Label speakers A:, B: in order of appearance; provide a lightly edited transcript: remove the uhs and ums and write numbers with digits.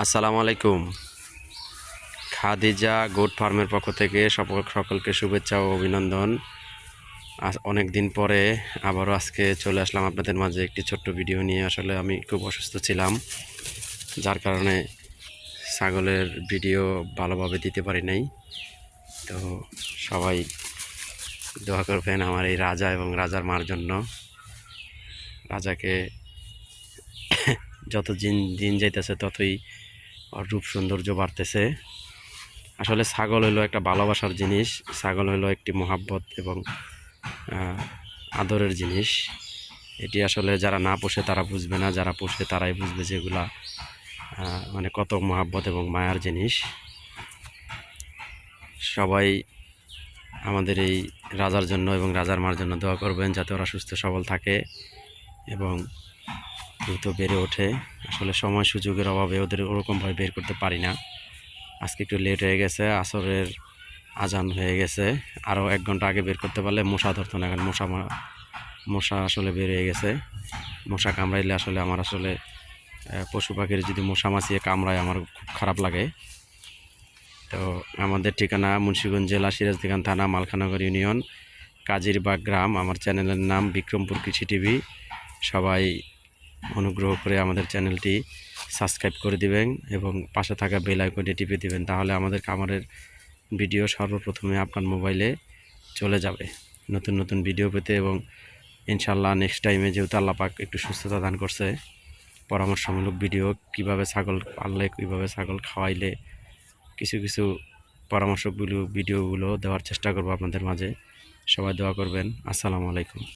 A: আসসালামু আলাইকুম। খাদিজা গোট ফার্মের পক্ষ থেকে সকলকে শুভেচ্ছা ও অভিনন্দন। অনেক দিন পরে আবারও আজকে চলে আসলাম আপনাদের মাঝে একটি ছোট্ট ভিডিও নিয়ে। আসলে আমি খুব অসুস্থ ছিলাম, যার কারণে ছাগলের ভিডিও ভালোভাবে দিতে পারি নাই। তো সবাই দোয়া করবেন আমার এই রাজা এবং রাজার মার জন্য। রাজাকে যত দিন যাইতেছে ততই ওর রূপ সৌন্দর্য বাড়তেছে। আসলে ছাগল হলো একটা ভালোবাসার জিনিস, ছাগল হলো একটি মহাব্বত এবং আদরের জিনিস। এটি আসলে যারা না পোষে তারা বুঝবে না, যারা পোষে তারাই বুঝবে যে এগুলা মানে কত মহাব্বত এবং মায়ার জিনিস। সবাই আমাদের এই রাজার জন্য এবং রাজার মার জন্য দোয়া করবেন, যাতে ওরা সুস্থ সবল থাকে এবং দ্রুত বেড়ে ওঠে। আসলে সময় সুযোগের অভাবে ওদের ওরকমভাবে বের করতে পারি না। আজকে একটু লেট হয়ে গেছে, আসরের আজান হয়ে গেছে। আরও 1 ঘন্টা আগে বের করতে পারলে মশা ধরতো না। এখন মশা আসলে বের হয়ে গেছে। মশা কামড়াইলে আসলে আমার পশু পাখির যদি মশা মাছিয়ে কামড়ায় আমার খুব খারাপ লাগে। তো আমাদের ঠিকানা মুন্সিগঞ্জ জেলা, সিরাজদিখান থানা, মালখানগর ইউনিয়ন, কাজিরবাগ গ্রাম। আমার চ্যানেলের নাম বিক্রমপুর কৃষি টিভি। সবাই অনুগ্রহ করে আমাদের চ্যানেলটি সাবস্ক্রাইব করে দিবেন এবং পাশে থাকা বেল আইকনটি টিপে দিবেন, তাহলে আমাদের খামারের ভিডিও সর্বপ্রথমে আপনার মোবাইলে চলে যাবে। নতুন নতুন ভিডিও পেতে এবং ইনশাল্লাহ নেক্সট টাইমে যেহেতু আল্লাহ পাক একটু সুস্থতা দান করছে, পরামর্শমূলক ভিডিও কিভাবে ছাগল পাললে, কীভাবে ছাগল খাওয়াইলে, কিছু কিছু পরামর্শগুলো ভিডিওগুলো দেওয়ার চেষ্টা করব আপনাদের মাঝে। সবাই দোয়া করবেন। আসসালামু আলাইকুম।